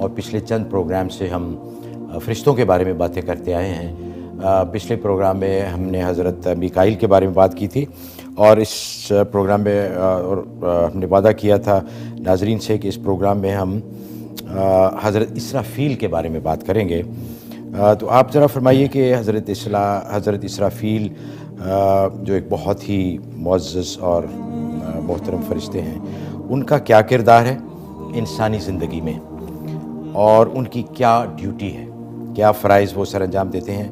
اور پچھلے چند پروگرام سے ہم فرشتوں کے بارے میں باتیں کرتے آئے ہیں۔ پچھلے پروگرام میں ہم نے حضرت میکائیل کے بارے میں بات کی تھی، اور اس پروگرام میں ہم نے وعدہ کیا تھا ناظرین سے کہ اس پروگرام میں ہم حضرت اسرافیل کے بارے میں بات کریں گے۔ تو آپ ذرا فرمائیے کہ حضرت اسرافیل جو ایک بہت ہی معزز اور محترم فرشتے ہیں، ان کا کیا کردار ہے انسانی زندگی میں، اور ان کی کیا ڈیوٹی ہے، کیا فرائض وہ سر انجام دیتے ہیں،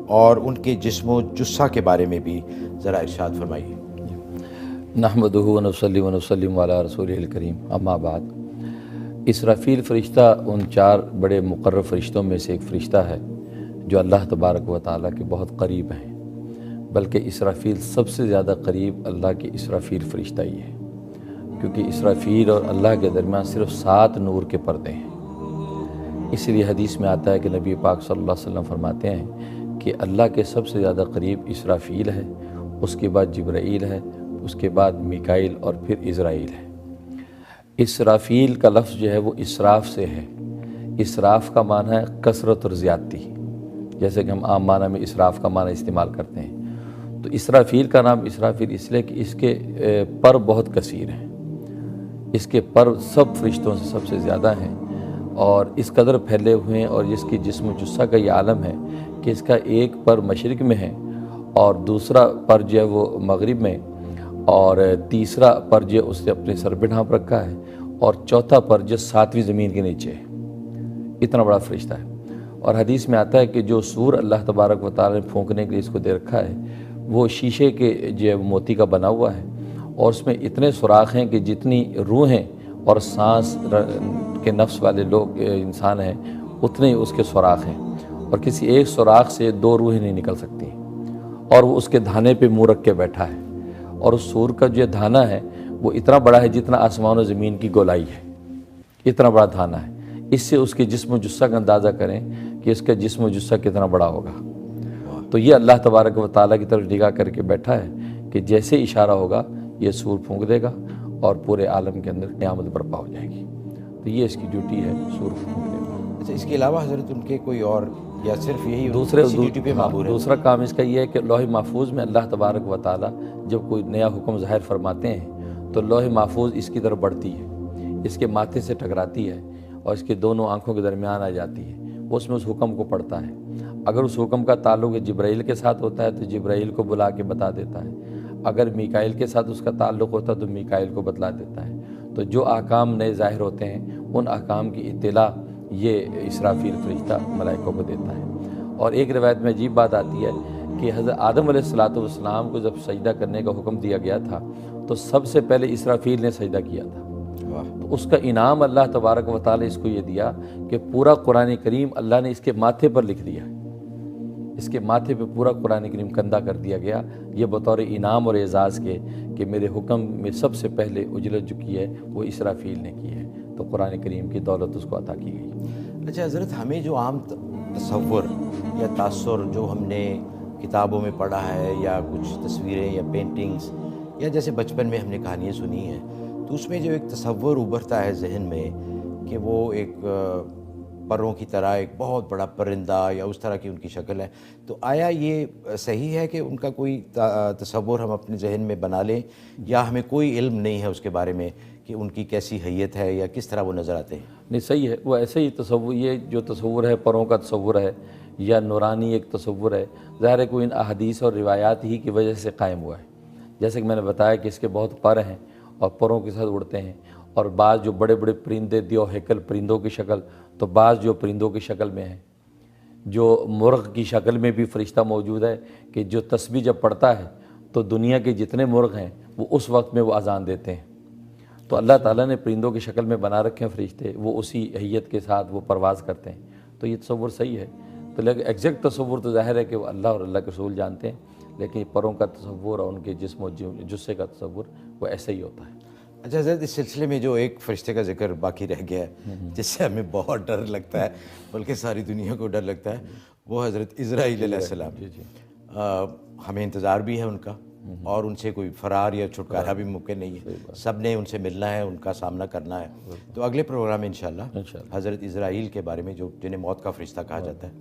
اور ان کے جسم و جثہ کے بارے میں بھی ذرا ارشاد فرمائیے۔ نحمدہ و نصلی و نسلم علی رسولہ الکریم، اما بعد۔ اسرافیل فرشتہ ان 4 بڑے مقرر فرشتوں میں سے ایک فرشتہ ہے جو اللہ تبارک و تعالیٰ کے بہت قریب ہیں، بلکہ اسرافیل سب سے زیادہ قریب اللہ کے اسرافیل فرشتہ ہی ہے، کیونکہ اسرافیل اور اللہ کے درمیان صرف 7 نور کے پردے ہیں۔ اس لیے حدیث میں آتا ہے کہ نبی پاک صلی اللہ علیہ وسلم فرماتے ہیں کہ اللہ کے سب سے زیادہ قریب اسرافیل ہے، اس کے بعد جبرائیل ہے، اس کے بعد میکائیل، اور پھر عزرائیل ہے۔ اسرافیل کا لفظ جو ہے وہ اسراف سے ہے۔ اسراف کا معنی ہے کثرت اور زیادتی، جیسے کہ ہم عام معنی میں اسراف کا معنی استعمال کرتے ہیں۔ تو اسرافیل کا نام اسرافیل اس لیے کہ اس کے پر بہت کثیر ہیں، اس کے پر سب فرشتوں سے سب سے زیادہ ہیں، اور اس قدر پھیلے ہوئے ہیں، اور اس کی جسم و جثہ کا یہ عالم ہے کہ اس کا ایک پر مشرق میں ہے، اور دوسرا پر جو ہے وہ مغرب میں، اور تیسرا پر جو اس نے اپنے سر پہ ڈھانپ رکھا ہے، اور چوتھا پر جو 7ویں زمین کے نیچے ہے۔ اتنا بڑا فرشتہ ہے۔ اور حدیث میں آتا ہے کہ جو سور اللہ تبارک و تعالیٰ نے پھونکنے کے لیے اس کو دے رکھا ہے، وہ شیشے کے جو موتی کا بنا ہوا ہے، اور اس میں اتنے سوراخ ہیں کہ جتنی روحیں اور سانس کے نفس والے لوگ انسان ہیں، اتنے ہی اس کے سوراخ ہیں، اور کسی ایک سوراخ سے 2 روحیں نہیں نکل سکتی، اور وہ اس کے دھانے پہ منہ رکھ کے بیٹھا ہے، اور اس سور کا جو دھانا ہے وہ اتنا بڑا ہے جتنا آسمان و زمین کی گولائی ہے، اتنا بڑا دھانا ہے۔ اس سے اس کے جسم و جثہ کا اندازہ کریں کہ اس کا جسم و جثہ کتنا بڑا ہوگا۔ تو یہ اللہ تبارک و تعالیٰ کی طرف نگاہ کر کے بیٹھا ہے کہ جیسے اشارہ ہوگا یہ سور پھونک دے گا، اور پورے عالم کے اندر قیامت برپا ہو جائے گی۔ تو یہ اس کی ڈیوٹی ہے، سور پھونکنے کا۔ اچھا، اس کے علاوہ حضرت ان کے کوئی اور، یا صرف یہی دوسرے ڈیوٹی پہ معمور ہے؟ دوسرا کام اس کا یہ ہے کہ لوح محفوظ میں اللہ تبارک و تعالیٰ جب کوئی نیا حکم ظاہر فرماتے ہیں تو لوح محفوظ اس کی طرف بڑھتی ہے، اس کے ماتھے سے ٹکراتی ہے، اور اس کے دونوں آنکھوں کے درمیان آ جاتی ہے۔ وہ اس میں اس حکم کو پڑھتا ہے۔ اگر اس حکم کا تعلق جبرائیل کے ساتھ ہوتا ہے تو جبرائیل کو بلا کے بتا دیتا ہے، اگر میکائیل کے ساتھ اس کا تعلق ہوتا ہے تو میکائیل کو بتلا دیتا ہے۔ تو جو احکام نئے ظاہر ہوتے ہیں ان احکام کی اطلاع یہ اسرافیل فرشتہ ملائکوں کو دیتا ہے۔ اور ایک روایت میں عجیب بات آتی ہے کہ حضرت آدم علیہ السلام کو جب سجدہ کرنے کا حکم دیا گیا تھا تو سب سے پہلے اسرافیل نے سجدہ کیا تھا۔ تو اس کا انعام اللہ تبارک و تعالی اس کو یہ دیا کہ پورا قرآن کریم اللہ نے اس کے ماتھے پر لکھ دیا، اس کے ماتھے پہ پورا قرآن کریم کندہ کر دیا گیا، یہ بطور انعام اور اعزاز کے کہ میرے حکم میں سب سے پہلے اجلت جو کی ہے وہ اسرافیل نے کی ہے، تو قرآن کریم کی دولت اس کو عطا کی گئی۔ اچھا حضرت، ہمیں جو عام تصور یا تاثر جو ہم نے کتابوں میں پڑھا ہے، یا کچھ تصویریں یا پینٹنگز، یا جیسے بچپن میں ہم نے کہانیاں سنی ہیں، تو اس میں جو ایک تصور ابھرتا ہے ذہن میں کہ وہ ایک پروں کی طرح ایک بہت بڑا پرندہ یا اس طرح کی ان کی شکل ہے، تو آیا یہ صحیح ہے کہ ان کا کوئی تصور ہم اپنے ذہن میں بنا لیں، یا ہمیں کوئی علم نہیں ہے اس کے بارے میں کہ ان کی کیسی حیت ہے یا کس طرح وہ نظر آتے ہیں؟ نہیں، صحیح ہے، وہ ایسے ہی تصور، یہ جو تصور ہے پروں کا تصور ہے یا نورانی ایک تصور ہے، ظاہر ہے کوئی ان احادیث اور روایات ہی کی وجہ سے قائم ہوا ہے۔ جیسے کہ میں نے بتایا کہ اس کے بہت پر ہیں اور پروں کے ساتھ اڑتے ہیں، اور بعض جو بڑے بڑے پرندے دیو ہیکل پرندوں کی شکل، تو بعض جو پرندوں کی شکل میں ہیں، جو مرغ کی شکل میں بھی فرشتہ موجود ہے کہ جو تسبیح جب پڑھتا ہے تو دنیا کے جتنے مرغ ہیں وہ اس وقت میں وہ اذان دیتے ہیں۔ تو اللہ تعالیٰ نے پرندوں کی شکل میں بنا رکھے ہیں فرشتے، وہ اسی حیت کے ساتھ وہ پرواز کرتے ہیں، تو یہ تصور صحیح ہے۔ تو لیکن ایگزیکٹ تصور تو ظاہر ہے کہ وہ اللہ اور اللہ کے رسول جانتے ہیں، لیکن یہ پروں کا تصور اور ان کے جسم و جثے کا تصور وہ ایسے ہی ہوتا ہے۔ اچھا حضرت، اس سلسلے میں جو ایک فرشتے کا ذکر باقی رہ گیا ہے جس سے ہمیں بہت ڈر لگتا ہے، بلکہ ساری دنیا کو ڈر لگتا ہے، وہ حضرت عزرائیل علیہ السلام۔ ہمیں انتظار بھی ہے ان کا، اور ان سے کوئی فرار یا چھٹکارا بھی ممکن نہیں ہے، سب نے ان سے ملنا ہے، ان کا سامنا کرنا ہے۔ تو اگلے پروگرام میں انشاءاللہ حضرت اسرائیل کے بارے میں، جو جنہیں موت کا فرشتہ کہا جاتا ہے،